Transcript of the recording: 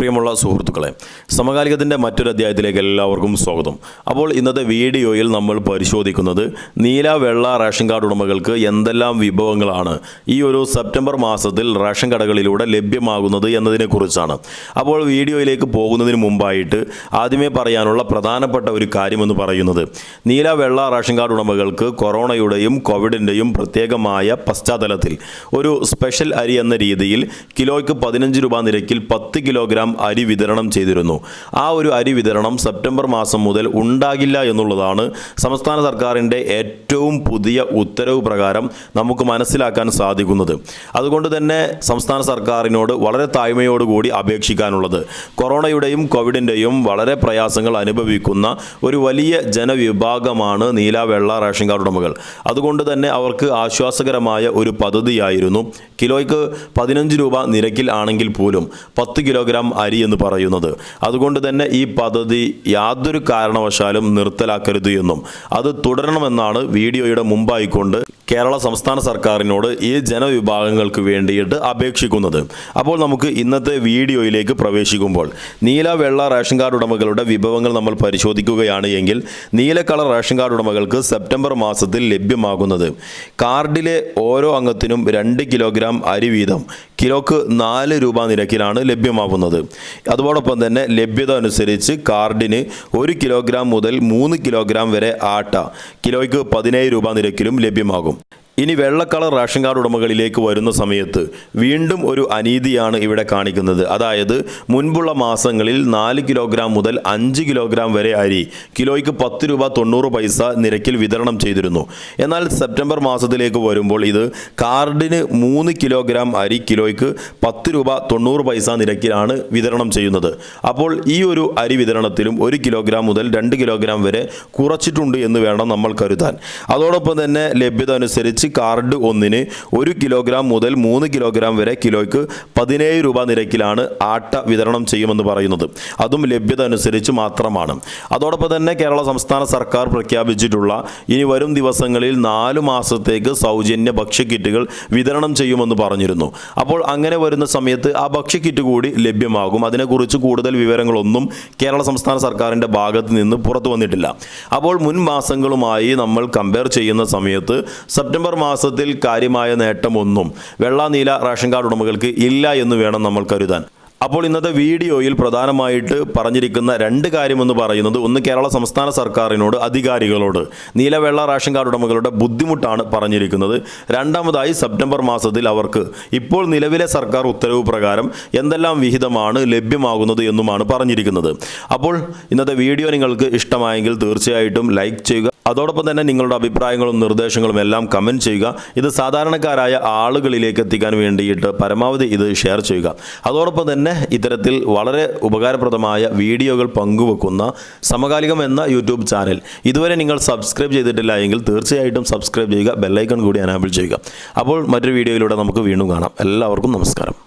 പ്രിയമുള്ള സുഹൃത്തുക്കളെ, സമകാലികത്തിൻ്റെ മറ്റൊരു അധ്യായത്തിലേക്ക് എല്ലാവർക്കും സ്വാഗതം. അപ്പോൾ ഇന്നത്തെ വീഡിയോയിൽ നമ്മൾ പരിശോധിക്കുന്നത് നീല വെള്ള റേഷൻ കാർഡ് ഉടമകൾക്ക് എന്തെല്ലാം വിഭവങ്ങളാണ് ഈ ഒരു സെപ്റ്റംബർ മാസത്തിൽ റേഷൻ കടകളിലൂടെ ലഭ്യമാകുന്നത് എന്നതിനെക്കുറിച്ചാണ്. അപ്പോൾ വീഡിയോയിലേക്ക് പോകുന്നതിന് മുമ്പായിട്ട് ആദ്യമേ പറയാനുള്ള പ്രധാനപ്പെട്ട ഒരു കാര്യമെന്ന് പറയുന്നത്, നീല വെള്ള റേഷൻ കാർഡ് ഉടമകൾക്ക് കൊറോണയുടെയും കോവിഡിൻ്റെയും പ്രത്യേകമായ പശ്ചാത്തലത്തിൽ ഒരു സ്പെഷ്യൽ അരി എന്ന രീതിയിൽ കിലോയ്ക്ക് 15 രൂപ നിരക്കിൽ 10 കിലോഗ്രാം അരി വിതരണം ചെയ്തിരുന്നു. ആ ഒരു അരി വിതരണം സെപ്റ്റംബർ മാസം മുതൽ ഉണ്ടാകില്ല എന്നുള്ളതാണ് സംസ്ഥാന സർക്കാരിൻ്റെ ഏറ്റവും പുതിയ ഉത്തരവ് പ്രകാരം നമുക്ക് മനസ്സിലാക്കാൻ സാധിക്കുന്നത്. അതുകൊണ്ട് തന്നെ സംസ്ഥാന സർക്കാരിനോട് വളരെ താഴ്മയോടുകൂടി അപേക്ഷിക്കാനുള്ളത്, കൊറോണയുടെയും കോവിഡിൻ്റെയും വളരെ പ്രയാസങ്ങൾ അനുഭവിക്കുന്ന ഒരു വലിയ ജനവിഭാഗമാണ് നീല വെള്ള റേഷൻ കാർഡ് ഉടമകൾ. അതുകൊണ്ട് തന്നെ അവർക്ക് ആശ്വാസകരമായ ഒരു പദ്ധതിയായിരുന്നു കിലോയ്ക്ക് 15 രൂപ നിരക്കിൽ ആണെങ്കിൽ പോലും 10 കിലോഗ്രാം അരി എന്ന് പറയുന്നത്. അതുകൊണ്ട് തന്നെ ഈ പദ്ധതി യാതൊരു കാരണവശാലും നിർത്തലാക്കരുത് എന്നും അത് തുടരണമെന്നാണ് വീഡിയോയുടെ മുമ്പായിക്കൊണ്ട് കേരള സംസ്ഥാന സർക്കാരിനോട് ഈ ജനവിഭാഗങ്ങൾക്ക് വേണ്ടിയിട്ട് അപേക്ഷിക്കുന്നത്. അപ്പോൾ നമുക്ക് ഇന്നത്തെ വീഡിയോയിലേക്ക് പ്രവേശിക്കുമ്പോൾ നീല വെള്ള റേഷൻ കാർഡ് ഉടമകളുടെ വിഭവങ്ങൾ നമ്മൾ പരിശോധിക്കുകയാണ് എങ്കിൽ, നീല കളർ റേഷൻ കാർഡ് ഉടമകൾക്ക് സെപ്റ്റംബർ മാസത്തിൽ ലഭ്യമാകുന്നത് കാർഡിലെ ഓരോ അംഗത്തിനും 2 കിലോഗ്രാം അരി വീതം കിലോക്ക് 4 രൂപ നിരക്കിലാണ് ലഭ്യമാകുന്നത്. അതോടൊപ്പം തന്നെ ലഭ്യത അനുസരിച്ച് കാർഡിന് 1 കിലോഗ്രാം മുതൽ 3 കിലോഗ്രാം വരെ ആട്ട കിലോയ്ക്ക് 17 രൂപ നിരക്കിലും ലഭ്യമാകും. ഇനി വെള്ള കളർ റേഷൻ കാർഡ് ഉടമകളിലേക്ക് വരുന്ന സമയത്ത് വീണ്ടും ഒരു അനീതിയാണ് ഇവിടെ കാണിക്കുന്നത്. അതായത് മുൻപുള്ള മാസങ്ങളിൽ 4 കിലോഗ്രാം മുതൽ 5 കിലോഗ്രാം വരെ അരി കിലോയ്ക്ക് 10 രൂപ 90 പൈസ നിരക്കിൽ വിതരണം ചെയ്തിരുന്നു. എന്നാൽ സെപ്റ്റംബർ മാസത്തിലേക്ക് വരുമ്പോൾ ഇത് കാർഡിന് 3 കിലോഗ്രാം അരി കിലോയ്ക്ക് 10 രൂപ 90 പൈസ നിരക്കിലാണ് വിതരണം ചെയ്യുന്നത്. അപ്പോൾ ഈ ഒരു അരി വിതരണത്തിലും 1 കിലോഗ്രാം മുതൽ 2 കിലോഗ്രാം വരെ കുറച്ചിട്ടുണ്ട് എന്ന് വേണം നമ്മൾ കരുതാൻ. അതോടൊപ്പം തന്നെ ലഭ്യത അനുസരിച്ച് കാർഡ് ഒന്നിന് 1 കിലോഗ്രാം മുതൽ 3 കിലോഗ്രാം വരെ കിലോയ്ക്ക് 17 രൂപ നിരക്കിലാണ് ആട്ട വിതരണം ചെയ്യുമെന്ന് പറയുന്നത്. അതും ലഭ്യത അനുസരിച്ച് മാത്രമാണ്. അതോടൊപ്പം തന്നെ കേരള സംസ്ഥാന സർക്കാർ പ്രഖ്യാപിച്ചിട്ടുള്ള ഇനി വരും ദിവസങ്ങളിൽ 4 മാസത്തേക്ക് സൗജന്യ ഭക്ഷ്യക്കിറ്റുകൾ വിതരണം ചെയ്യുമെന്ന് പറഞ്ഞിരുന്നു. അപ്പോൾ അങ്ങനെ വരുന്ന സമയത്ത് ആ ഭക്ഷ്യക്കിറ്റ് കൂടി ലഭ്യമാകും. അതിനെക്കുറിച്ച് കൂടുതൽ വിവരങ്ങളൊന്നും കേരള സംസ്ഥാന സർക്കാരിൻ്റെ ഭാഗത്ത് നിന്ന് പുറത്തു വന്നിട്ടില്ല. അപ്പോൾ മുൻ മാസങ്ങളുമായി നമ്മൾ കമ്പയർ ചെയ്യുന്ന സമയത്ത് സെപ്റ്റംബർ മാസത്തിൽ കാര്യമായ നേട്ടമൊന്നും വെള്ള നീല റേഷൻ കാർഡ് ഉടമകൾക്ക് ഇല്ല എന്ന് വേണം നമ്മൾ കരുതാൻ. അപ്പോൾ ഇന്നത്തെ വീഡിയോയിൽ പ്രധാനമായിട്ട് പറഞ്ഞിരിക്കുന്ന 2 കാര്യമെന്ന് പറയുന്നത്, ഒന്ന് കേരള സംസ്ഥാന സർക്കാരിനോട്, അധികാരികളോട് നീല വെള്ള റേഷൻ കാർഡ് ഉടമകളുടെ ബുദ്ധിമുട്ടാണ് പറഞ്ഞിരിക്കുന്നത്. രണ്ടാമതായി സെപ്റ്റംബർ മാസത്തിൽ അവർക്ക് ഇപ്പോൾ നിലവിലെ സർക്കാർ ഉത്തരവ് പ്രകാരം എന്തെല്ലാം വിഹിതമാണ് ലഭ്യമാകുന്നത് എന്നുമാണ് പറഞ്ഞിരിക്കുന്നത്. അപ്പോൾ ഇന്നത്തെ വീഡിയോ നിങ്ങൾക്ക് ഇഷ്ടമായെങ്കിൽ തീർച്ചയായിട്ടും ലൈക്ക് ചെയ്യുക. അതോടൊപ്പം തന്നെ നിങ്ങളുടെ അഭിപ്രായങ്ങളും നിർദ്ദേശങ്ങളും എല്ലാം കമൻറ്റ് ചെയ്യുക. ഇത് സാധാരണക്കാരായ ആളുകളിലേക്ക് എത്തിക്കാൻ വേണ്ടിയിട്ട് പരമാവധി ഇത് ഷെയർ ചെയ്യുക. അതോടൊപ്പം തന്നെ ഇത്തരത്തിൽ വളരെ ഉപകാരപ്രദമായ വീഡിയോകൾ പങ്കുവെക്കുന്ന സമകാലികം എന്ന യൂട്യൂബ് ചാനൽ ഇതുവരെ നിങ്ങൾ സബ്സ്ക്രൈബ് ചെയ്തിട്ടില്ല എങ്കിൽ തീർച്ചയായിട്ടും സബ്സ്ക്രൈബ് ചെയ്യുക, ബെല്ലൈക്കൺ കൂടി എനാബിൾ ചെയ്യുക. അപ്പോൾ മറ്റൊരു വീഡിയോയിലൂടെ നമുക്ക് വീണ്ടും കാണാം. എല്ലാവർക്കും നമസ്കാരം.